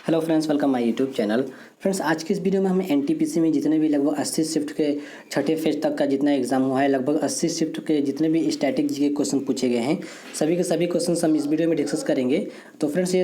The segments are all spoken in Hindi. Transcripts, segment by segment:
Hello friends, welcome my YouTube channel. Friends, आज की इस वीडियो में हम एनटीपीसी में जितने भी लगभग 80 शिफ्ट के छठे फेज तक का जितना एग्जाम हुआ है, लगभग 80 शिफ्ट के जितने भी स्टैटिक जी के क्वेश्चन पूछे गए हैं, सभी के सभी क्वेश्चन हम इस वीडियो में डिस्कस करेंगे। तो फ्रेंड्स, ये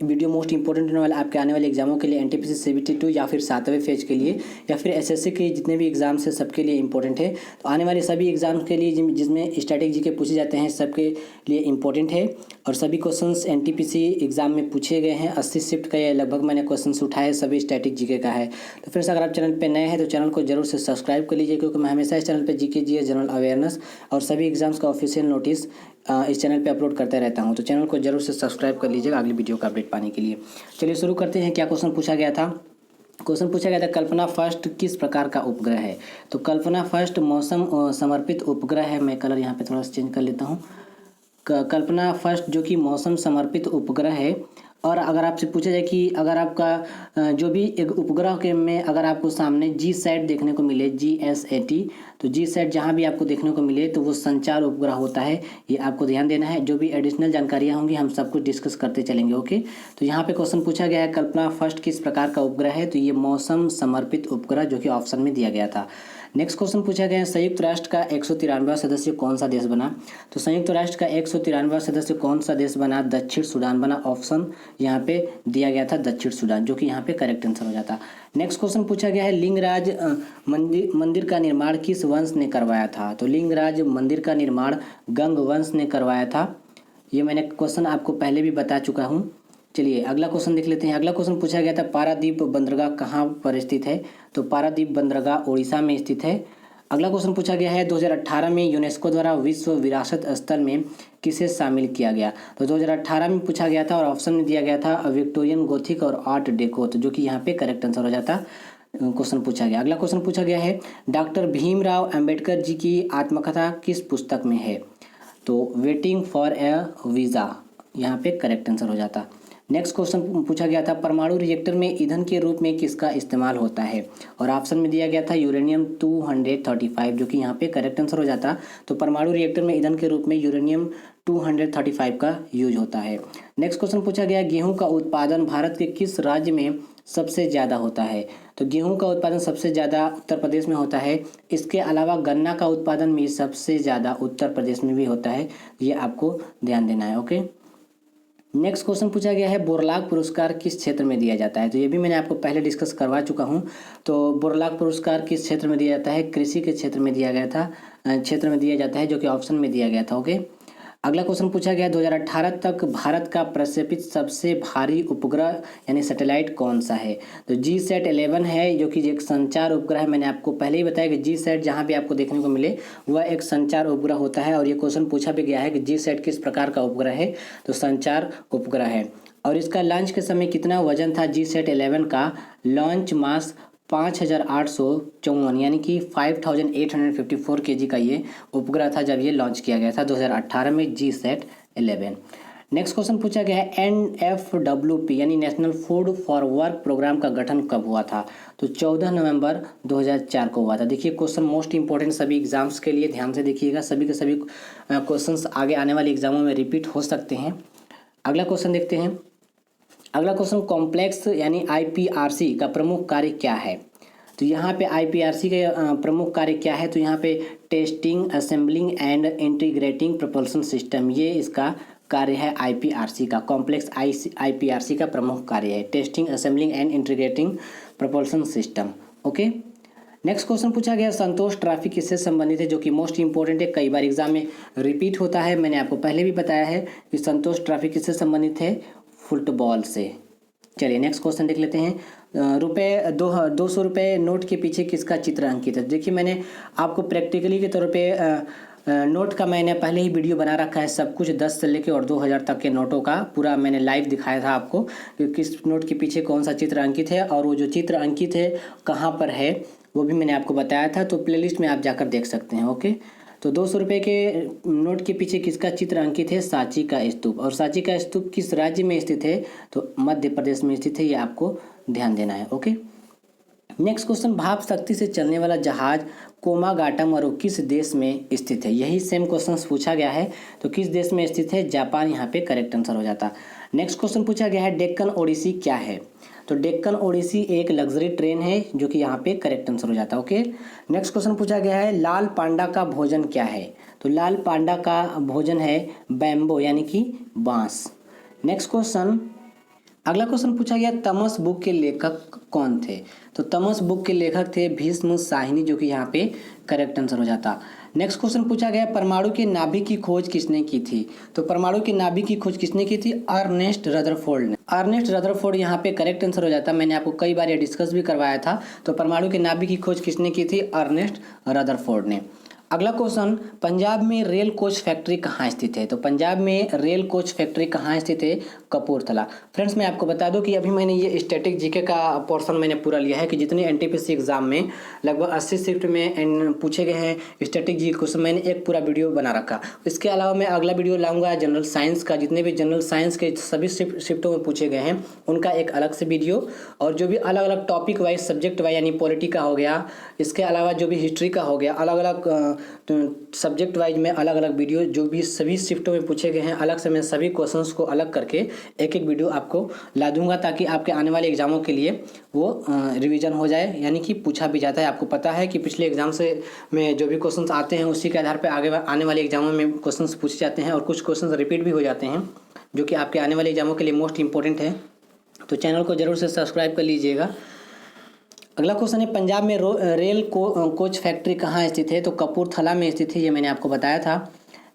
वीडियो मोस्ट इंपॉर्टेंट होने वाला आपके आने वाले एग्जामों के लिए, एनटीपीसी सीबीटी 2 या फिर 7वें फेज के लिए या फिर एसएससी के जितने भी एग्जाम्स हैं सबके लिए इंपॉर्टेंट है। तो आने वाले सभी एग्जाम के लिए जिसमें स्टैटिक जी के पूछे जाते हैं सबके लिए इंपॉर्टेंट है और सभी क्वेश्चंस एनटीपीसी एग्जाम में पूछे गए हैं। 80 शिफ्ट का ये लगभग मैंने क्वेश्चंस उठाए, सभी स्टैटिक जीके का है। तो फ्रेंड्स, अगर आप चैनल पे नए हैं तो चैनल को जरूर से सब्सक्राइब कर लीजिए, क्योंकि मैं हमेशा इस चैनल पे जीके जनरल अवेयरनेस और सभी एग्जाम्स का ऑफिशियल नोटिस इस चैनल पे अपलोड करते रहता हूँ। तो चैनल को जरूर से सब्सक्राइब कर लीजिएगा अगली वीडियो का अपडेट पाने के लिए। चलिए शुरू करते हैं। क्या क्वेश्चन पूछा गया था? क्वेश्चन पूछा गया था, कल्पना फर्स्ट किस प्रकार का उपग्रह है? तो कल्पना फर्स्ट मौसम समर्पित उपग्रह है। मैं कलर यहाँ पे थोड़ा सा चेंज कर लेता हूँ। कल्पना फर्स्ट जो कि मौसम समर्पित उपग्रह है। और अगर आपसे पूछा जाए कि अगर आपका जो भी एक उपग्रह के में अगर आपको सामने जी सैट देखने को मिले, GSAT, तो जी सैट जहाँ भी आपको देखने को मिले तो वो संचार उपग्रह होता है। ये आपको ध्यान देना है। जो भी एडिशनल जानकारियाँ होंगी हम सब कुछ डिस्कस करते चलेंगे। ओके, तो यहाँ पे क्वेश्चन पूछा गया है, कल्पना फर्स्ट किस प्रकार का उपग्रह है? तो ये मौसम समर्पित उपग्रह, जो कि ऑप्शन में दिया गया था। नेक्स्ट क्वेश्चन पूछा गया है, संयुक्त राष्ट्र का 193वां सदस्य कौन सा देश बना? तो संयुक्त राष्ट्र का 193वां सदस्य कौन सा देश बना? दक्षिण सूडान बना। ऑप्शन यहाँ पे दिया गया था दक्षिण सूडान, जो कि यहाँ पे करेक्ट आंसर हो जाता। नेक्स्ट क्वेश्चन पूछा गया है, लिंगराज मंदिर का निर्माण किस वंश ने करवाया था? तो लिंगराज मंदिर का निर्माण गंग वंश ने करवाया था। ये मैंने क्वेश्चन आपको पहले भी बता चुका हूँ। चलिए अगला क्वेश्चन देख लेते हैं। अगला क्वेश्चन पूछा गया था, पारादीप बंदरगाह कहाँ पर स्थित है? तो पारादीप बंदरगाह उड़ीसा में स्थित है। अगला क्वेश्चन पूछा गया है, 2018 में यूनेस्को द्वारा विश्व विरासत स्थल में किसे शामिल किया गया? तो 2018 में पूछा गया था और ऑप्शन में दिया गया था विक्टोरियन गोथिक और आर्ट डेको, तो जो कि यहाँ पे करेक्ट आंसर हो जाता। क्वेश्चन पूछा गया। अगला क्वेश्चन पूछा गया है, डॉक्टर भीमराव अंबेडकर जी की आत्मकथा किस पुस्तक में है? तो वेटिंग फॉर ए वीज़ा, यहाँ पे करेक्ट आंसर हो जाता। नेक्स्ट क्वेश्चन पूछा गया था, परमाणु रिएक्टर में ईंधन के रूप में किसका इस्तेमाल होता है? और ऑप्शन में दिया गया था यूरेनियम 235, जो कि यहाँ पे करेक्ट आंसर हो जाता। तो परमाणु रिएक्टर में ईंधन के रूप में यूरेनियम 235 का यूज होता है। नेक्स्ट क्वेश्चन पूछा गया, गेहूं का उत्पादन भारत के किस राज्य में सबसे ज़्यादा होता है? तो गेहूं का उत्पादन सबसे ज़्यादा उत्तर प्रदेश में होता है। इसके अलावा गन्ना का उत्पादन भी सबसे ज़्यादा उत्तर प्रदेश में भी होता है। ये आपको ध्यान देना है। ओके, नेक्स्ट क्वेश्चन पूछा गया है, बोरलाग पुरस्कार किस क्षेत्र में दिया जाता है? तो ये भी मैंने आपको पहले डिस्कस करवा चुका हूँ। तो बोरलाग पुरस्कार किस क्षेत्र में दिया जाता है? कृषि के क्षेत्र में दिया गया था, क्षेत्र में दिया जाता है, जो कि ऑप्शन में दिया गया था। ओके, अगला क्वेश्चन पूछा गया, 2018 तक भारत का प्रक्षेपित सबसे भारी उपग्रह यानी सैटेलाइट कौन सा है? तो GSAT-11 है, जो कि एक संचार उपग्रह है। मैंने आपको पहले ही बताया कि GSAT जहाँ भी आपको देखने को मिले वह एक संचार उपग्रह होता है। और ये क्वेश्चन पूछा भी गया है कि GSAT किस प्रकार का उपग्रह है? तो संचार उपग्रह है। और इसका लॉन्च के समय कितना वजन था GSAT-11 का? लॉन्च मास 5854 यानी कि 5854 kg का ये उपग्रह था जब ये लॉन्च किया गया था 2018 में GSAT-11। नेक्स्ट क्वेश्चन पूछा गया है, NFWP यानी national food for work programme का गठन कब हुआ था? तो 14 नवंबर 2004 को हुआ था। देखिए क्वेश्चन मोस्ट इंपॉर्टेंट सभी एग्जाम्स के लिए, ध्यान से देखिएगा। सभी के सभी क्वेश्चंस आगे आने वाले एग्जामों में रिपीट हो सकते हैं। अगला क्वेश्चन देखते हैं। अगला क्वेश्चन, कॉम्प्लेक्स यानी IPRC का प्रमुख कार्य क्या है? तो यहाँ पे IPRC का प्रमुख कार्य क्या है? तो यहाँ पे testing, assembling and integrating propulsion system, ये इसका कार्य है IPRC का। कॉम्प्लेक्स IPRC का प्रमुख कार्य है testing, assembling and integrating propulsion system. Okay, next question पूछा गया, संतोष ट्रॉफी किससे संबंधित है? जो कि मोस्ट इंपॉर्टेंट है, कई बार एग्जाम में रिपीट होता है। मैंने आपको पहले भी बताया है कि संतोष ट्रॉफी किससे संबंधित है? फुटबॉल से। चलिए नेक्स्ट क्वेश्चन देख लेते हैं। 200 रुपये नोट के पीछे किसका चित्र अंकित है? देखिए मैंने आपको प्रैक्टिकली के तौर पे नोट का मैंने पहले ही वीडियो बना रखा है, सब कुछ 10 से लेके और 2000 तक के नोटों का पूरा मैंने लाइव दिखाया था आपको कि किस नोट के पीछे कौन सा चित्र अंकित है, और वो जो चित्र अंकित है कहाँ पर है वो भी मैंने आपको बताया था। तो प्लेलिस्ट में आप जाकर देख सकते हैं। ओके, तो 200 रुपये के नोट के पीछे किसका चित्र अंकित है? सांची का स्तूप। और सांची का स्तूप किस राज्य में स्थित है? तो मध्य प्रदेश में स्थित है। ये आपको ध्यान देना है। ओके, नेक्स्ट क्वेश्चन, भाप शक्ति से चलने वाला जहाज कोमागाटमारू किस देश में स्थित है? यही सेम क्वेश्चन पूछा गया है। तो किस देश में स्थित है? जापान, यहाँ पे करेक्ट आंसर हो जाता। नेक्स्ट क्वेश्चन पूछा गया है, डेक्कन ओडिसी क्या है? तो डेक्कन ओडिसी एक लग्जरी ट्रेन है जो कि यहाँ पे करेक्ट आंसर हो जाता है। ओके, नेक्स्ट क्वेश्चन पूछा गया है लाल पांडा का भोजन क्या है? तो लाल पांडा का भोजन है बैम्बो यानी कि बांस। नेक्स्ट क्वेश्चन, अगला क्वेश्चन पूछा गया तमस बुक के लेखक कौन थे? तो तमस बुक के लेखक थे भीष्म साहिनी जो कि यहाँ पे करेक्ट आंसर हो जाता। नेक्स्ट क्वेश्चन पूछा गया परमाणु के नाभिक की खोज किसने की थी? तो परमाणु के नाभिक की खोज किसने की थी? अर्नेस्ट रदरफोर्ड ने। अर्नेस्ट रदरफोर्ड यहाँ पे करेक्ट आंसर हो जाता। मैंने आपको कई बार ये डिस्कस भी करवाया था। तो परमाणु के नाभिक की खोज किसने की थी? अर्नेस्ट रदरफोर्ड ने। अगला क्वेश्चन, पंजाब में रेल कोच फैक्ट्री कहाँ स्थित है? तो पंजाब में रेल कोच फैक्ट्री कहाँ स्थित है? कपूरथला। फ्रेंड्स मैं आपको बता दूं कि अभी मैंने ये स्टैटिक जीके का पोर्शन मैंने पूरा लिया है कि जितने एनटीपीसी एग्जाम में लगभग 80 शिफ्ट में पूछे गए हैं स्टैटिक जीके क्वेश्चन, मैंने एक पूरा वीडियो बना रखा। इसके अलावा मैं अगला वीडियो लाऊंगा जनरल साइंस का, जितने भी जनरल साइंस के सभी शिफ्टों में पूछे गए हैं उनका एक अलग से वीडियो, और जो भी अलग अलग टॉपिक वाइज सब्जेक्ट वाइज यानी पॉलिटी का हो गया, इसके अलावा जो भी हिस्ट्री का हो गया, अलग अलग सब्जेक्ट वाइज में अलग अलग वीडियो जो भी सभी शिफ्टों में पूछे गए हैं अलग से मैं सभी क्वेश्चंस को अलग करके एक एक वीडियो आपको ला दूंगा ताकि आपके आने वाले एग्जामों के लिए वो रिवीजन हो जाए, यानी कि पूछा भी जाता है। आपको पता है कि पिछले एग्जाम से में जो भी क्वेश्चंस आते हैं उसी के आधार पर आगे आने वाले एग्जामों में क्वेश्चंस पूछे जाते हैं और कुछ क्वेश्चंस रिपीट भी हो जाते हैं जो कि आपके आने वाले एग्जामों के लिए मोस्ट इंपॉर्टेंट है। तो चैनल को जरूर से सब्सक्राइब कर लीजिएगा। अगला क्वेश्चन है पंजाब में रेल कोच फैक्ट्री कहाँ स्थित है? तो कपूरथला में स्थित है, ये मैंने आपको बताया था।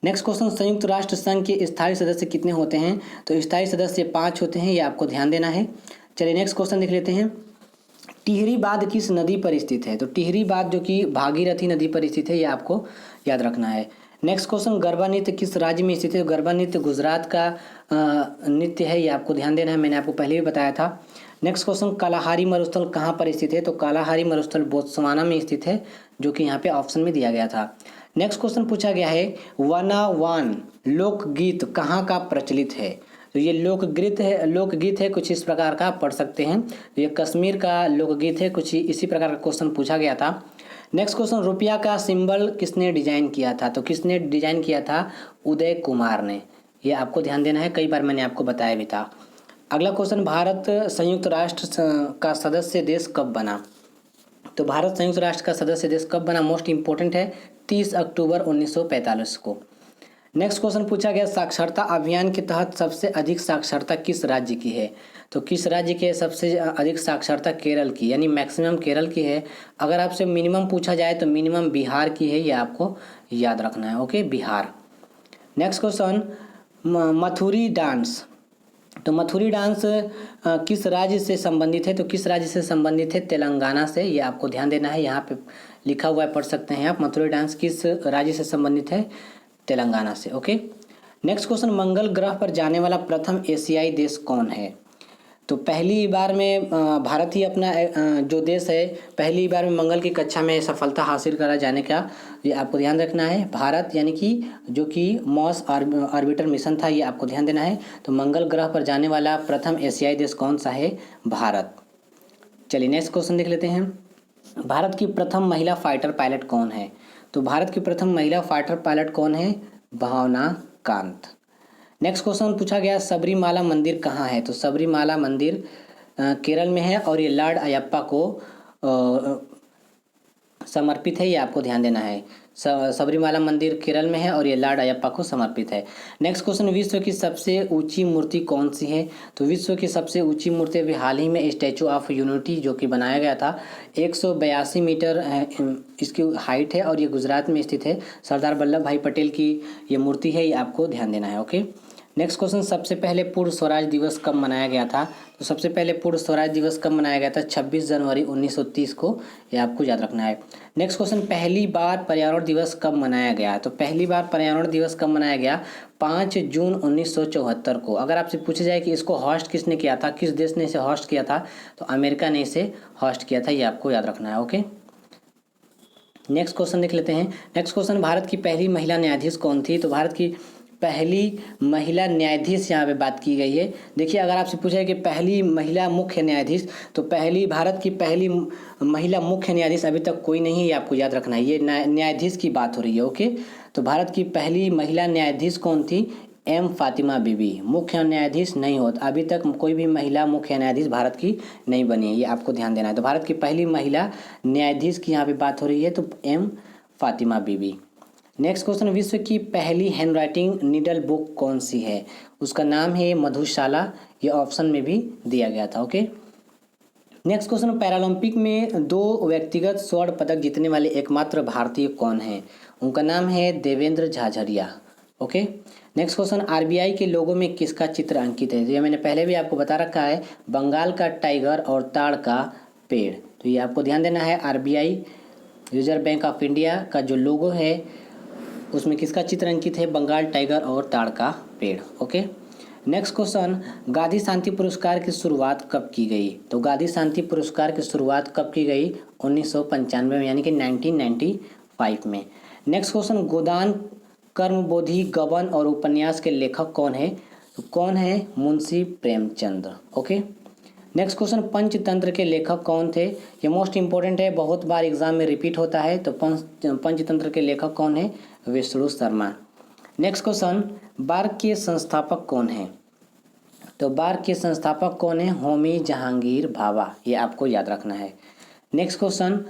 नेक्स्ट क्वेश्चन, संयुक्त राष्ट्र संघ के स्थायी सदस्य कितने होते हैं? तो स्थायी सदस्य 5 होते हैं, ये आपको ध्यान देना है। चलिए नेक्स्ट क्वेश्चन देख लेते हैं। टिहरी बांध किस नदी पर स्थित है? तो टिहरी बांध जो कि भागीरथी नदी पर स्थित है, ये आपको याद रखना है। नेक्स्ट क्वेश्चन, गरबा नृत्य किस राज्य में स्थित है? गरबा नृत्य गुजरात का नृत्य है, ये आपको ध्यान देना है, मैंने आपको पहले भी बताया था। नेक्स्ट क्वेश्चन, कालाहारी मरुस्थल कहाँ पर स्थित है? तो कालाहारी मरुस्थल बोत्सवाना में स्थित है जो कि यहाँ पे ऑप्शन में दिया गया था। नेक्स्ट क्वेश्चन पूछा गया है वनावान लोकगीत कहाँ का प्रचलित है? तो ये लोकगीत है कुछ इस प्रकार का पढ़ सकते हैं। तो ये कश्मीर का लोकगीत है, कुछ इसी प्रकार का क्वेश्चन पूछा गया था। नेक्स्ट क्वेश्चन, रुपया का सिंबल किसने डिजाइन किया था? तो किसने डिजाइन किया था? उदय कुमार ने। ये आपको ध्यान देना है, कई बार मैंने आपको बताया भी था। अगला क्वेश्चन, भारत संयुक्त राष्ट्र का सदस्य देश कब बना? तो भारत संयुक्त राष्ट्र का सदस्य देश कब बना? मोस्ट इंपॉर्टेंट है 30 अक्टूबर 1945 को। नेक्स्ट क्वेश्चन पूछा गया साक्षरता अभियान के तहत सबसे अधिक साक्षरता किस राज्य की है? तो किस राज्य की है सबसे अधिक साक्षरता? केरल की, यानी मैक्सिमम केरल की है। अगर आपसे मिनिमम पूछा जाए तो मिनिमम बिहार की है, ये आपको याद रखना है। Okay, Bihar. Next question, Mathuri dance. तो मथुरी डांस किस राज्य से संबंधित है? तो किस राज्य से संबंधित है? तेलंगाना से, ये आपको ध्यान देना है, यहाँ पे लिखा हुआ है, पढ़ सकते हैं आप। मथुरी डांस किस राज्य से संबंधित है? तेलंगाना से। ओके, नेक्स्ट क्वेश्चन, मंगल ग्रह पर जाने वाला प्रथम एशियाई देश कौन है? तो पहली बार में भारत ही अपना जो देश है पहली बार में मंगल की कक्षा में सफलता हासिल करा जाने का, ये आपको ध्यान रखना है। भारत यानी कि जो कि मॉस ऑर्बिटर मिशन था, ये आपको ध्यान देना है। तो मंगल ग्रह पर जाने वाला प्रथम एशियाई देश कौन सा है? भारत। चलिए नेक्स्ट क्वेश्चन देख लेते हैं। भारत की प्रथम महिला फाइटर पायलट कौन है? तो भारत की प्रथम महिला फाइटर पायलट कौन है? भावना कांत। नेक्स्ट क्वेश्चन पूछा गया सबरीमाला मंदिर कहाँ है? तो सबरीमाला मंदिर केरल में है और ये लॉर्ड अयप्पा को समर्पित है, ये आपको ध्यान देना है। सबरीमाला मंदिर केरल में है और ये लॉर्ड अयप्पा को समर्पित है। नेक्स्ट क्वेश्चन, विश्व की सबसे ऊंची मूर्ति कौन सी है? तो विश्व की सबसे ऊंची मूर्ति अभी हाल ही में स्टैचू ऑफ यूनिटी जो कि बनाया गया था, 182 मीटर इसकी हाइट है और ये गुजरात में स्थित है। सरदार वल्लभ भाई पटेल की ये मूर्ति है, ये आपको ध्यान देना है। ओके, नेक्स्ट क्वेश्चन, सबसे पहले पूर्ण स्वराज दिवस कब मनाया गया था? तो सबसे पहले पूर्ण स्वराज दिवस कब मनाया गया था? 26 जनवरी 1930 को, ये आपको याद रखना है। नेक्स्ट क्वेश्चन, पहली बार पर्यावरण दिवस कब मनाया गया? तो पहली बार पर्यावरण दिवस कब मनाया गया? 5 जून 1974 को। अगर आपसे पूछा जाए कि इसको होस्ट किसने किया था, किस देश ने इसे होस्ट किया था, तो अमेरिका ने इसे होस्ट किया था, ये आपको याद रखना है। ओके, नेक्स्ट क्वेश्चन देख लेते हैं। नेक्स्ट क्वेश्चन, भारत की पहली महिला न्यायाधीश कौन थी? तो भारत की पहली महिला न्यायाधीश यहाँ पे बात की गई है। देखिए, अगर आपसे पूछा है कि पहली महिला मुख्य न्यायाधीश, तो भारत की पहली महिला मुख्य न्यायाधीश अभी तक कोई नहीं है, ये आपको याद रखना है। ये न्यायाधीश की बात हो रही है। ओके, तो भारत की पहली महिला न्यायाधीश कौन थी? एम फातिमा बीबी मुख्य न्यायाधीश नहीं होता, अभी तक कोई भी महिला मुख्य न्यायाधीश भारत की नहीं बनी है, ये आपको ध्यान देना है। तो भारत की पहली महिला न्यायाधीश की यहाँ पे बात हो रही है, तो एम फातिमा बीबी। नेक्स्ट क्वेश्चन, विश्व की पहली हैंडराइटिंग नीडल बुक कौन सी है? उसका नाम है मधुशाला, ये ऑप्शन में भी दिया गया था। ओके, नेक्स्ट क्वेश्चन, पैरालंपिक में 2 व्यक्तिगत स्वर्ण पदक जीतने वाले एकमात्र भारतीय कौन हैं? उनका नाम है Devendra Jhajharia. Okay, next question, RBI के लोगो में किसका चित्र अंकित है? तो ये मैंने पहले भी आपको बता रखा है, बंगाल का टाइगर और ताड़ का पेड़। तो ये आपको ध्यान देना है, RBI reserve bank of India का जो लोगो है उसमें किसका चित्र अंकित है? बंगाल टाइगर और ताड़ का पेड़। ओके, नेक्स्ट क्वेश्चन, गांधी शांति पुरस्कार की शुरुआत कब की गई? तो गांधी शांति पुरस्कार की शुरुआत कब की गई? 1995 में, यानी कि 1995 में। नेक्स्ट क्वेश्चन, गोदान कर्मबोधि गबन और उपन्यास के लेखक कौन है? तो कौन है? Munshi Premchand. Okay, next question, Panchatantra के लेखक कौन थे? ये मोस्ट इंपॉर्टेंट है, बहुत बार एग्जाम में रिपीट होता है। तो पंचतंत्र के लेखक कौन है? Vishnu Sharma. Next question, BARC के संस्थापक कौन है? तो बार्क के संस्थापक कौन है? होमी जहांगीर भाभा, ये आपको याद रखना है। Next question,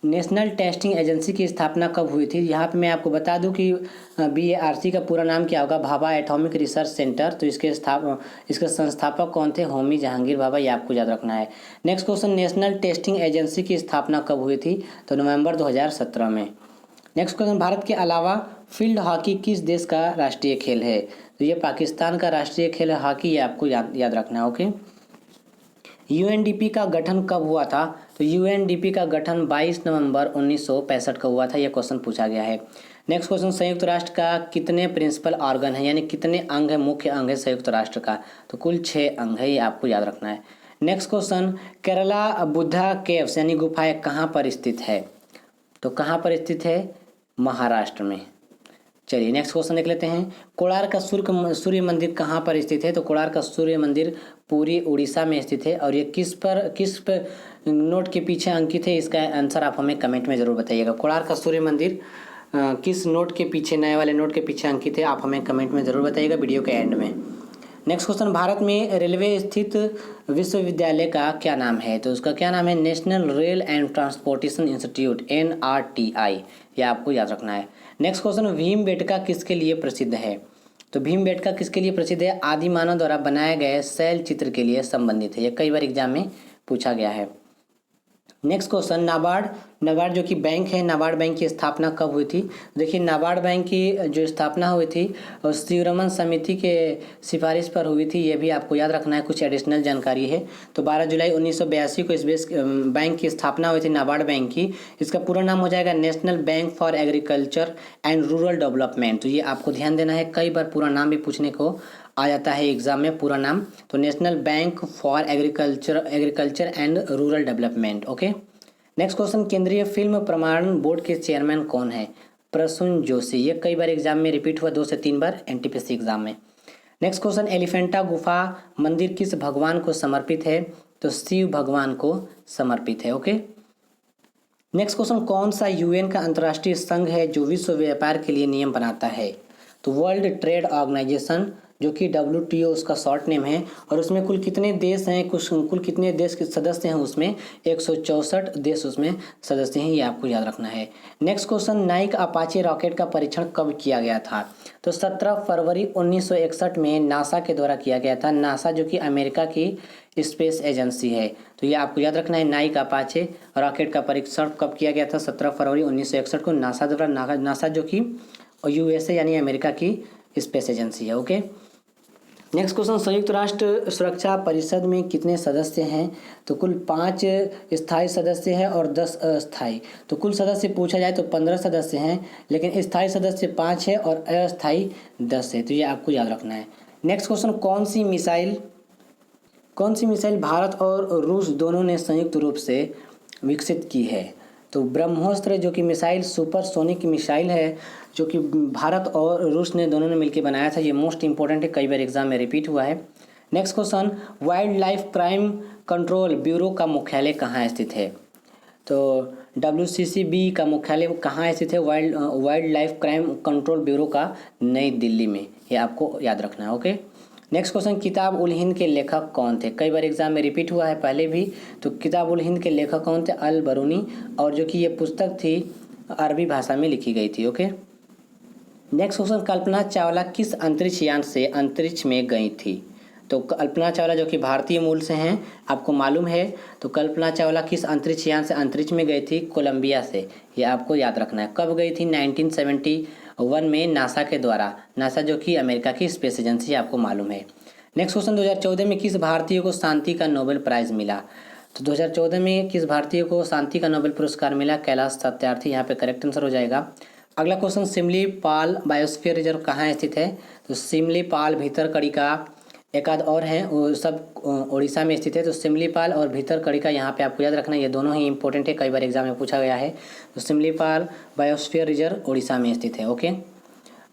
national testing agency की स्थापना कब हुई थी? यहाँ पे मैं आपको बता दूं कि BARC का पूरा नाम क्या होगा? Bhabha atomic research centre. तो इसके संस्थापक कौन थे? होमी जहांगीर भाभा, ये आपको याद रखना है। Next question, national testing agency की स्थापना कब हुई थी? तो नवंबर 2017 में। नेक्स्ट क्वेश्चन, भारत के अलावा फील्ड हॉकी किस देश का राष्ट्रीय खेल है? तो ये पाकिस्तान का राष्ट्रीय खेल है हॉकी, ये आपको याद रखना है। ओके, UNDP का गठन कब हुआ था? तो UNDP का गठन 22 नवंबर 1965 को हुआ था, यह क्वेश्चन पूछा गया है। नेक्स्ट क्वेश्चन, संयुक्त राष्ट्र का कितने प्रिंसिपल ऑर्गन है, यानी कितने अंग है, मुख्य अंग है संयुक्त राष्ट्र का? तो कुल 6 अंग है, ये आपको याद रखना है। Next question, Kerala Buddha caves यानी गुफाएं कहाँ पर स्थित है? तो कहाँ पर स्थित है? महाराष्ट्र में। चलिए नेक्स्ट क्वेश्चन देख लेते हैं, कोणार्क का सूर्य मंदिर कहाँ पर स्थित है? तो कोणार्क का सूर्य मंदिर पूरी उड़ीसा में स्थित है। और ये किस पर नोट के पीछे अंकित है? इसका आंसर आप हमें कमेंट में जरूर बताइएगा। कोणार्क का सूर्य मंदिर किस नोट के पीछे, नए वाले नोट के पीछे अंकित है? आप हमें कमेंट में जरूर बताइएगा वीडियो के एंड में। नेक्स्ट क्वेश्चन, भारत में रेलवे स्थित विश्वविद्यालय का क्या नाम है? तो उसका क्या नाम है? National rail and transportation institute, NRTI, ये आपको याद रखना है। नेक्स्ट क्वेश्चन, भीमबेटका किसके लिए प्रसिद्ध है? तो भीमबेटका किसके लिए प्रसिद्ध है? आदि मानव द्वारा बनाए गए शैल चित्र के लिए संबंधित है, ये कई बार एग्जाम में पूछा गया है। नेक्स्ट क्वेश्चन, नाबार्ड जो कि बैंक है, नाबार्ड बैंक की स्थापना कब हुई थी? देखिए, नाबार्ड बैंक की जो स्थापना हुई थी और शिवरमन समिति के सिफारिश पर हुई थी, ये भी आपको याद रखना है, कुछ एडिशनल जानकारी है। तो 12 जुलाई 1982 को इस बैंक की स्थापना हुई थी, नाबार्ड बैंक की। इसका पूरा नाम हो जाएगा national bank for agriculture and rural development. तो ये आपको ध्यान देना है, कई बार पूरा नाम भी पूछने को आ जाता है एग्जाम में, पूरा नाम। तो national bank for agriculture and rural development. Okay, next question, केंद्रीय फिल्म प्रमाणन बोर्ड के चेयरमैन कौन है? प्रसून जोशी, ये कई बार एग्जाम में रिपीट हुआ, 2 से 3 बार NTPC एग्जाम में। नेक्स्ट क्वेश्चन, एलिफेंटा गुफा मंदिर किस भगवान को समर्पित है? तो शिव भगवान को समर्पित है। ओके, नेक्स्ट क्वेश्चन, कौन सा UN का अंतर्राष्ट्रीय संघ है जो विश्व व्यापार के लिए नियम बनाता है? तो वर्ल्ड ट्रेड ऑर्गेनाइजेशन, जो कि WTO उसका शॉर्ट नेम है। और उसमें कुल कितने देश हैं, कुल कितने देश के सदस्य हैं? उसमें 164 देश उसमें सदस्य हैं, ये आपको याद रखना है। Next question, Naik Apache rocket का परीक्षण कब किया गया था? तो 17 फरवरी 1961 में नासा के द्वारा किया गया था। नासा जो कि अमेरिका की स्पेस एजेंसी है, तो ये आपको याद रखना है। नाइक अपाचे रॉकेट का परीक्षण कब किया गया था? 17 फरवरी 1961 को नासा द्वारा। नासा जो कि USA यानी अमेरिका की स्पेस एजेंसी है। ओके, नेक्स्ट क्वेश्चन, संयुक्त राष्ट्र सुरक्षा परिषद में कितने सदस्य हैं? तो कुल 5 स्थायी सदस्य हैं और 10 अस्थायी। तो कुल सदस्य पूछा जाए तो 15 सदस्य हैं, लेकिन स्थायी सदस्य 5 है और अस्थायी 10 है। तो ये आपको याद रखना है। नेक्स्ट क्वेश्चन, कौन सी मिसाइल भारत और रूस दोनों ने संयुक्त रूप से विकसित की है? तो ब्रह्मोस्त्र जो कि मिसाइल सुपरसोनिक मिसाइल है, जो कि भारत और रूस ने दोनों ने मिलकर बनाया था, ये मोस्ट इंपॉर्टेंट है, कई बार एग्जाम में रिपीट हुआ है। Next question, wild life crime control bureau का मुख्यालय कहाँ स्थित है? तो WCCB का मुख्यालय कहाँ स्थित है? Wild life crime control bureau का नई दिल्ली में, ये आपको याद रखना है। ओके, नेक्स्ट क्वेश्चन, किताब उल हिंद के लेखक कौन थे? कई बार एग्जाम में रिपीट हुआ है पहले भी। तो किताब उल हिंद के लेखक कौन थे? अल बरूनी, और जो कि ये पुस्तक थी अरबी भाषा में लिखी गई थी। Okay, next question, Kalpana Chawla किस अंतरिक्ष यान से अंतरिक्ष में गई थी? तो कल्पना चावला जो कि भारतीय मूल से हैं, आपको मालूम है। तो कल्पना चावला किस अंतरिक्ष यान से अंतरिक्ष में गई थी? कोलंबिया से, ये आपको याद रखना है। कब गई थी? 1971 में नासा के द्वारा। नासा जो कि अमेरिका की स्पेस एजेंसी, आपको मालूम है। नेक्स्ट क्वेश्चन, 2014 में किस भारतीय को शांति का नोबेल प्राइज़ मिला? तो 2014 में किस भारतीय को शांति का नोबेल पुरस्कार मिला? कैलाश सत्यार्थी, यहाँ पे करेक्ट आंसर हो जाएगा। अगला क्वेश्चन, सिमलीपाल बायोस्फीयर रिजर्व कहाँ स्थित है? तो सिमलीपाल, भीतरकनिका, एक आध और हैं, वो सब उड़ीसा में स्थित है। तो सिमलीपाल और भीतरकनिका यहाँ पे आपको याद रखना है, ये दोनों ही इंपॉर्टेंट है, कई बार एग्जाम में पूछा गया है। तो सिमलीपाल बायोस्फीयर रिजर्व उड़ीसा में स्थित है। ओके,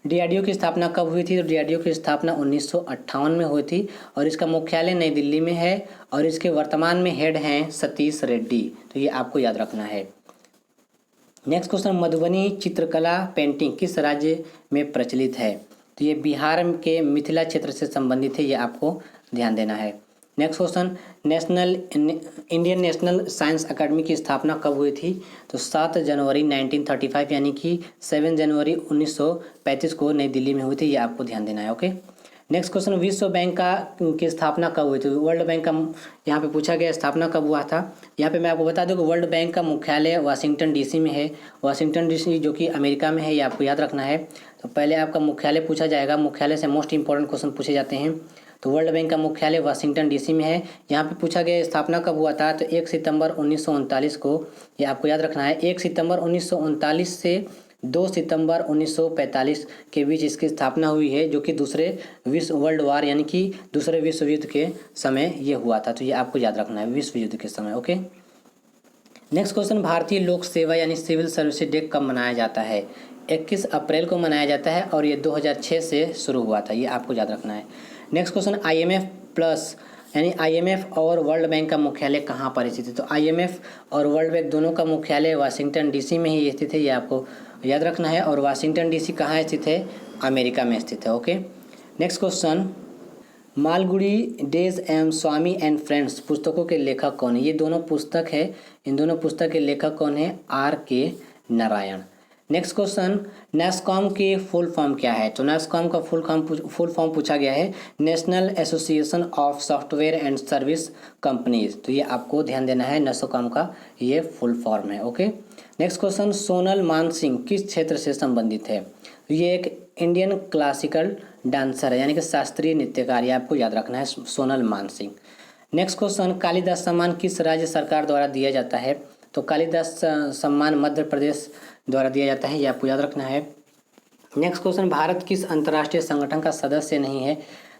DRDO की स्थापना कब हुई थी? तो DRDO की स्थापना 1958 में हुई थी और इसका मुख्यालय नई दिल्ली में है और इसके वर्तमान में हेड हैं सतीश रेड्डी। तो ये आपको याद रखना है। नेक्स्ट क्वेश्चन, मधुबनी चित्रकला पेंटिंग किस राज्य में प्रचलित है? तो ये बिहार के मिथिला क्षेत्र से संबंधित है, ये आपको ध्यान देना है। Next question, Indian national science academy की स्थापना कब हुई थी? तो 7 जनवरी 1935, यानी कि 7 जनवरी 1935 को नई दिल्ली में हुई थी, ये आपको ध्यान देना है। ओके, नेक्स्ट क्वेश्चन, विश्व बैंक की स्थापना कब हुई थी? वर्ल्ड बैंक का यहाँ पे पूछा गया स्थापना कब हुआ था। यहाँ पे मैं आपको बता दूं कि वर्ल्ड बैंक का मुख्यालय वाशिंगटन DC में है। वाशिंगटन DC जो कि अमेरिका में है, ये आपको याद रखना है। तो पहले आपका मुख्यालय पूछा जाएगा, मुख्यालय से मोस्ट इंपॉर्टेंट क्वेश्चन पूछे जाते हैं। तो वर्ल्ड बैंक का मुख्यालय वाशिंगटन DC में है। यहाँ पे पूछा गया स्थापना कब हुआ था? तो 1 सितंबर 1939 को, ये आपको याद रखना है। 1 सितंबर 1939 से 2 सितंबर 1945 के बीच इसकी स्थापना हुई है, जो कि दूसरे विश्व वर्ल्ड वार यानी कि दूसरे विश्व युद्ध के समय ये हुआ था। तो ये आपको याद रखना है, विश्व युद्ध के समय। ओके, नेक्स्ट क्वेश्चन, भारतीय लोक सेवा यानी सिविल सर्विसेज डे कब मनाया जाता है? 21 अप्रैल को मनाया जाता है और ये 2006 से शुरू हुआ था, ये आपको याद रखना है। नेक्स्ट क्वेश्चन, IMF प्लस यानी IMF और वर्ल्ड बैंक का मुख्यालय कहाँ पर स्थित है? तो IMF और वर्ल्ड बैंक दोनों का मुख्यालय वाशिंगटन DC में ही स्थित है, ये आपको याद रखना है। और वाशिंगटन DC कहाँ स्थित है? अमेरिका में स्थित है। Okay, next question, Malgudi days एवं स्वामी एंड फ्रेंड्स पुस्तकों के लेखक कौन है? ये दोनों पुस्तक है, इन दोनों पुस्तक के लेखक कौन है? R.K. Narayan. Next question, NASSCOM की फुल फॉर्म क्या है? तो NASSCOM का फुल फॉर्म पूछा गया है, national association of software and service companies. तो ये आपको ध्यान देना है, NASSCOM का ये फुल फॉर्म है। Okay, next question, Sonal Mansingh किस क्षेत्र से संबंधित है? तो ये एक इंडियन क्लासिकल डांसर है, यानी कि शास्त्रीय नृत्यकार, ये आपको याद रखना है, सोनल मानसिंह। नेक्स्ट क्वेश्चन, कालिदास सम्मान किस राज्य सरकार द्वारा दिया जाता है? तो कालिदास सम्मान मध्य प्रदेश द्वारा दिया जाता है, ये आपको याद रखना है। नेक्स्ट क्वेश्चन, भारत किस अंतर्राष्ट्रीय संगठन का सदस्य नहीं है?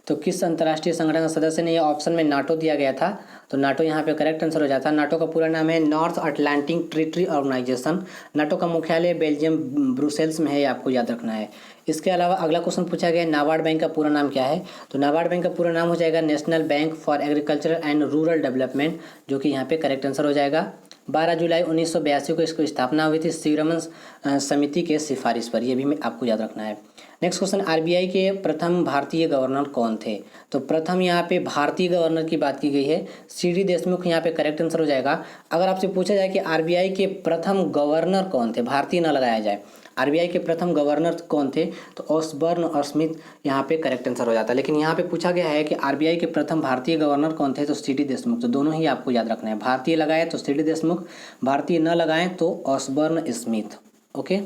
तो किस अंतर्राष्ट्रीय संगठन का सदस्य नहीं है? ऑप्शन में नाटो दिया गया था, तो नाटो यहाँ पे करेक्ट आंसर हो जाता है। नाटो का पूरा नाम है North Atlantic Treaty Organisation. NATO का मुख्यालय बेल्जियम ब्रुसेल्स में है, ये आपको याद रखना है। इसके अलावा अगला क्वेश्चन पूछा गया, नाबार्ड बैंक का पूरा नाम क्या है? तो नाबार्ड बैंक का पूरा नाम हो जाएगा national bank for agriculture and rural development, जो कि यहाँ पे करेक्ट आंसर हो जाएगा। 12 जुलाई 1982 को इसको स्थापना हुई थी श्रीरमन समिति के सिफारिश पर, यह भी मैं आपको याद रखना है। नेक्स्ट क्वेश्चन, RBI के प्रथम भारतीय गवर्नर कौन थे? तो प्रथम यहाँ पे भारतीय गवर्नर की बात की गई है, CD देशमुख, यहाँ पे करेक्ट आंसर हो जाएगा। अगर आपसे पूछा जाए कि RBI के प्रथम गवर्नर कौन थे, भारतीय न लगाया जाए, RBI के प्रथम गवर्नर कौन थे, तो ऑसबर्न और स्मिथ यहाँ पे करेक्ट आंसर हो जाता है। लेकिन यहाँ पे पूछा गया है कि RBI के प्रथम भारतीय गवर्नर कौन थे, तो CD देशमुख। तो दोनों ही आपको याद रखना है, भारतीय लगाए तो CD देशमुख, भारतीय न लगाएं तो Osborne Smith. Okay,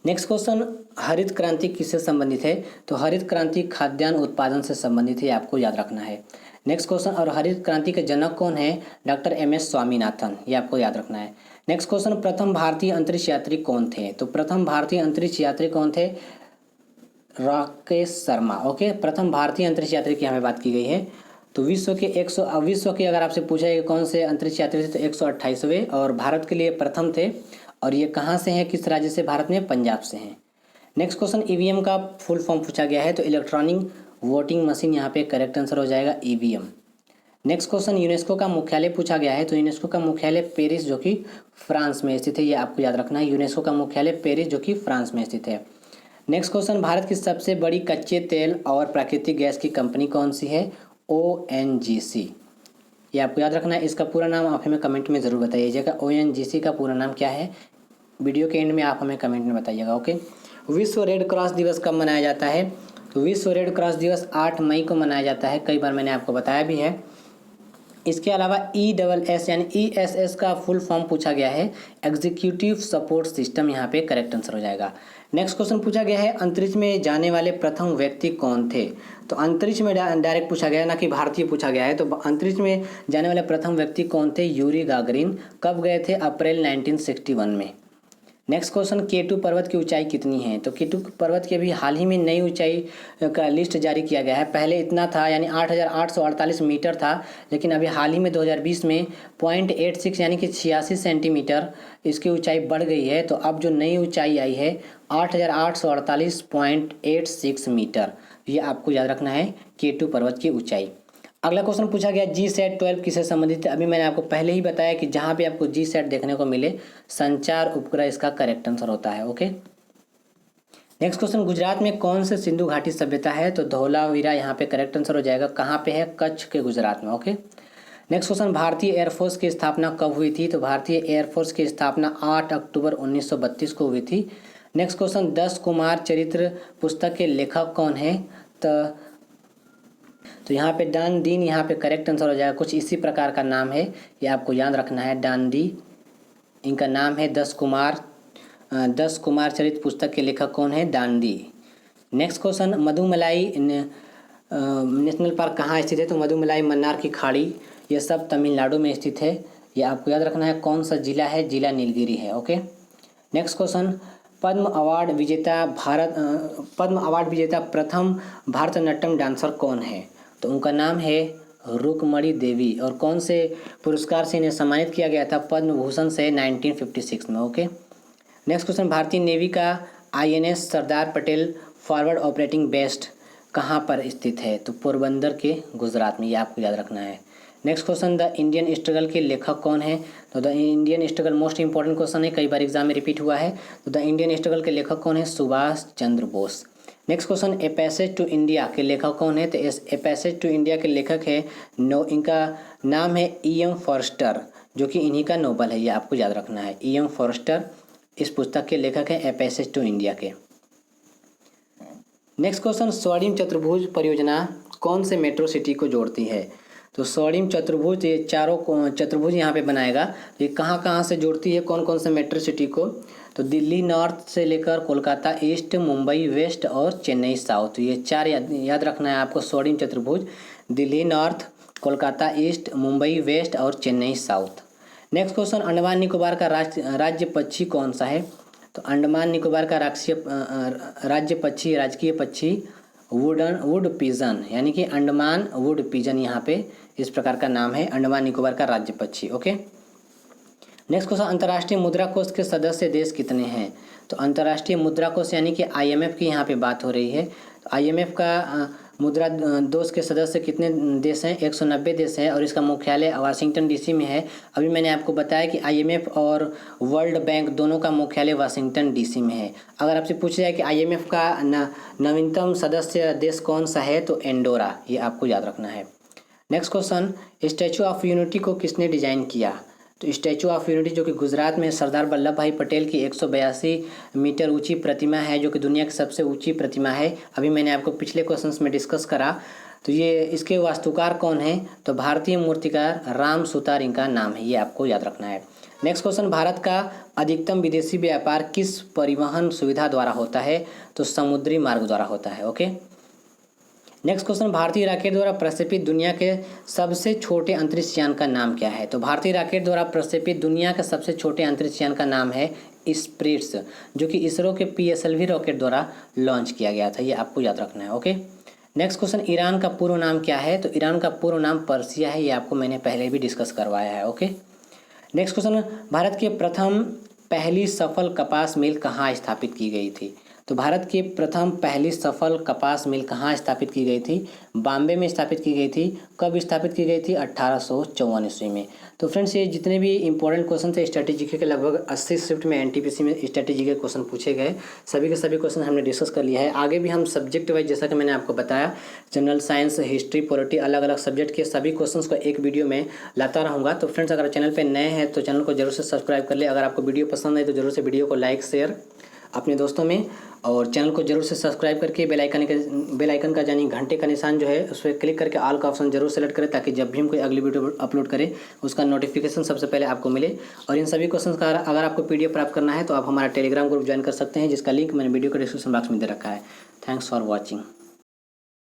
next question, हरित क्रांति किससे संबंधित है? तो हरित क्रांति खाद्यान्न उत्पादन से संबंधित है, आपको याद रखना है। नेक्स्ट क्वेश्चन, और हरित क्रांति के जनक कौन है? डॉक्टर MS स्वामीनाथन, ये आपको याद रखना है। नेक्स्ट क्वेश्चन, प्रथम भारतीय अंतरिक्ष यात्री कौन थे? तो प्रथम भारतीय अंतरिक्ष यात्री कौन थे? राकेश शर्मा। ओके, प्रथम भारतीय अंतरिक्ष यात्री की यहाँ पे बात की गई है। तो विश्व के अगर आपसे पूछा है कौन से अंतरिक्ष यात्री थे, तो 128वें, और भारत के लिए प्रथम थे। और ये कहाँ से हैं, किस राज्य से? भारत में पंजाब से हैं। नेक्स्ट क्वेश्चन, EVM का फुल फॉर्म पूछा गया है, तो इलेक्ट्रॉनिक वोटिंग मशीन, यहाँ पे करेक्ट आंसर हो जाएगा EVM। नेक्स्ट क्वेश्चन, यूनेस्को का मुख्यालय पूछा गया है। तो यूनेस्को का मुख्यालय पेरिस जो कि फ्रांस में स्थित है, ये आपको याद रखना है। यूनेस्को का मुख्यालय पेरिस जो कि फ्रांस में स्थित है। नेक्स्ट क्वेश्चन, भारत की सबसे बड़ी कच्चे तेल और प्राकृतिक गैस की कंपनी कौन सी है? ONGC, ये आपको याद रखना है। इसका पूरा नाम आप हमें कमेंट में ज़रूर बताइएगा। ONGC का पूरा नाम क्या है? वीडियो के एंड में आप हमें कमेंट में बताइएगा। ओके। विश्व रेड क्रॉस दिवस कब मनाया जाता है? तो विश्व रेड क्रॉस दिवस 8 मई को मनाया जाता है। कई बार मैंने आपको बताया भी है। इसके अलावा ESS यानी ESS का फुल फॉर्म पूछा गया है, एग्जीक्यूटिव सपोर्ट सिस्टम, यहाँ पे करेक्ट आंसर हो जाएगा। नेक्स्ट क्वेश्चन पूछा गया है, अंतरिक्ष में जाने वाले प्रथम व्यक्ति कौन थे? तो अंतरिक्ष में डायरेक्ट पूछा गया है, ना कि भारतीय पूछा गया है। तो अंतरिक्ष में जाने वाले प्रथम व्यक्ति कौन थे? Yuri Gagarin. कब गए थे? अप्रैल 1961 में। नेक्स्ट क्वेश्चन, K2 पर्वत की ऊंचाई कितनी है? तो K2 पर्वत की अभी हाल ही में नई ऊंचाई का लिस्ट जारी किया गया है। पहले इतना था, यानी 8,848 मीटर था, लेकिन अभी हाल ही में 2020 में 0.86 यानी कि 86 सेंटीमीटर इसकी ऊंचाई बढ़ गई है। तो अब जो नई ऊंचाई आई है 8,848.86 मीटर, ये आपको याद रखना है K2 पर्वत की ऊंचाई। अगला क्वेश्चन पूछा गया, GSAT-12 किससे संबंधित है? अभी मैंने आपको पहले ही बताया कि जहाँ पे आपको GSAT देखने को मिले, संचार उपग्रह इसका करेक्ट आंसर होता है। ओके। नेक्स्ट क्वेश्चन, गुजरात में कौन से सिंधु घाटी सभ्यता है? तो धौलावीरा यहाँ पे करेक्ट आंसर हो जाएगा। कहाँ पे है? कच्छ के गुजरात में। ओके। नेक्स्ट क्वेश्चन, भारतीय एयरफोर्स की स्थापना कब हुई थी? तो भारतीय एयरफोर्स की स्थापना 8 अक्टूबर 1932 को हुई थी। नेक्स्ट क्वेश्चन, 10 कुमार चरित्र पुस्तक के लेखक कौन है? तो यहाँ पे डान दीन यहाँ पे करेक्ट आंसर हो जाएगा। कुछ इसी प्रकार का नाम है, ये आपको याद रखना है। डान दी इनका नाम है। 10 कुमार चरित्र पुस्तक के लेखक कौन है? Dandi. Next question, Mudumalai national park कहाँ स्थित है? तो मधुमलाई मन्नार की खाड़ी, ये सब तमिलनाडु में स्थित है। ये आपको याद रखना है। कौन सा जिला है? जिला नीलगिरी है। ओके। नेक्स्ट क्वेश्चन, पद्म अवार्ड विजेता प्रथम भारतनाट्यम डांसर कौन है? तो उनका नाम है रुक्मणी देवी। और कौन से पुरस्कार से इन्हें सम्मानित किया गया था? पद्म भूषण से 1956 में। ओके। नेक्स्ट क्वेश्चन, भारतीय नेवी का INS Sardar Patel forward operating based कहाँ पर स्थित है? तो पोरबंदर के गुजरात में, ये आपको याद रखना है। Next question, the Indian struggle के लेखक कौन है? तो the Indian struggle most important question है, कई बार एग्जाम में रिपीट हुआ है। तो द इंडियन स्ट्रगल के लेखक कौन है? Subhash Chandra Bose. Next question, a passage to India के लेखक कौन है? तो ए पैसेज टू इंडिया के लेखक है इनका नाम है EM फॉरेस्टर, जो कि इन्हीं का नोबल है, ये आपको याद रखना है। EM फॉरेस्टर इस पुस्तक के लेखक हैं, ए पैसेज टू इंडिया के। नेक्स्ट क्वेश्चन, स्वर्णिम चतुर्भुज परियोजना कौन से मेट्रो सिटी को जोड़ती है? तो स्वर्णिम चतुर्भुज, ये चारों चतुर्भुज यहाँ पे बनाएगा। तो ये कहाँ कहाँ से जोड़ती है, कौन कौन से मेट्रो सिटी को? तो दिल्ली नॉर्थ से लेकर कोलकाता ईस्ट, मुंबई वेस्ट और चेन्नई साउथ, ये चार याद रखना है आपको। Swarnim Chaturbhuj Delhi north, Kolkata east, Mumbai west और Chennai south. Next question, Andaman Nicobar का राज्य पक्षी कौन सा है? तो अंडमान निकोबार का राजकीय पक्षी वुड पिजन, यानी कि अंडमान वुड पिजन, यहाँ पे इस प्रकार का नाम है, अंडमान निकोबार का राज्य पक्षी। ओके। नेक्स्ट क्वेश्चन, अंतर्राष्ट्रीय मुद्रा कोष के सदस्य देश कितने हैं? तो अंतर्राष्ट्रीय मुद्रा कोष यानी कि IMF की यहाँ पे बात हो रही है। तो IMF का मुद्रा कोष के सदस्य कितने देश हैं? 190 देश हैं, और इसका मुख्यालय वाशिंगटन DC में है। अभी मैंने आपको बताया कि IMF और वर्ल्ड बैंक दोनों का मुख्यालय वाशिंगटन DC में है। अगर आपसे पूछा जाए कि IMF का नवीनतम सदस्य देश कौन सा है, तो एंडोरा, ये आपको याद रखना है। Next question, statue of unity को किसने डिजाइन किया? तो स्टैचू ऑफ यूनिटी जो कि गुजरात में सरदार वल्लभ भाई पटेल की 182 मीटर ऊंची प्रतिमा है, जो कि दुनिया की सबसे ऊंची प्रतिमा है। अभी मैंने आपको पिछले क्वेश्चंस में डिस्कस करा। तो ये इसके वास्तुकार कौन है? तो भारतीय मूर्तिकार राम सुतार इनका नाम है, ये आपको याद रखना है। नेक्स्ट क्वेश्चन, भारत का अधिकतम विदेशी व्यापार किस परिवहन सुविधा द्वारा होता है? तो समुद्री मार्ग द्वारा होता है। ओके। नेक्स्ट क्वेश्चन, भारतीय रॉकेट द्वारा प्रक्षेपित दुनिया के सबसे छोटे अंतरिक्ष यान का नाम क्या है? तो भारतीय रॉकेट द्वारा प्रक्षेपित दुनिया के सबसे छोटे अंतरिक्ष यान का नाम है स्पिरिट्स, जो कि इसरो के PSLV रॉकेट द्वारा लॉन्च किया गया था, ये आपको याद रखना है। ओके। नेक्स्ट क्वेश्चन, ईरान का पूर्व नाम क्या है? तो ईरान का पूर्व नाम पर्सिया है, ये आपको मैंने पहले भी डिस्कस करवाया है। ओके। नेक्स्ट क्वेश्चन, भारत की पहली सफल कपास मिल कहाँ स्थापित की गई थी? तो भारत की प्रथम पहली सफल कपास मिल कहाँ स्थापित की गई थी? बॉम्बे में स्थापित की गई थी। कब स्थापित की गई थी? 1854 ईस्वी में। तो फ्रेंड्स ये जितने भी इंपॉर्टेंट क्वेश्चन थे स्ट्रेटेजी के लगभग 80 शिफ्ट में एनटीपीसी में स्ट्रेटेजी के क्वेश्चन पूछे गए। सभी के सभी क्वेश्चन हमने डिस्कस कर लिया है। आगे भी हम सब्जेक्ट वाइज जैसा कि मैंने आपको बताया जनरल साइंस, हिस्ट्री, पॉलिटी, अलग अलग सब्जेक्ट के सभी क्वेश्चंस को एक वीडियो में लाता रहूँगा। तो फ्रेंड्स अगर चैनल पर नए हैं तो चैनल को जरूर से सब्सक्राइब कर ले। अगर आपको वीडियो पसंद आए तो जरूर से वीडियो को लाइक शेयर अपने दोस्तों में, और चैनल को जरूर से सब्सक्राइब करके बेल आइकन का यानी घंटे का निशान जो है उस पर क्लिक करके ऑल का ऑप्शन जरूर सेलेक्ट करें, ताकि जब भी हम कोई अगली वीडियो अपलोड करें उसका नोटिफिकेशन सबसे पहले आपको मिले। और इन सभी क्वेश्चंस का अगर आपको पीडीएफ प्राप्त करना है तो आप हमारा टेलीग्राम ग्रुप ज्वाइन कर सकते हैं, जिसका लिंक मैंने वीडियो के डिस्क्रिप्शन बॉक्स में दे रखा है। Thanks for watching.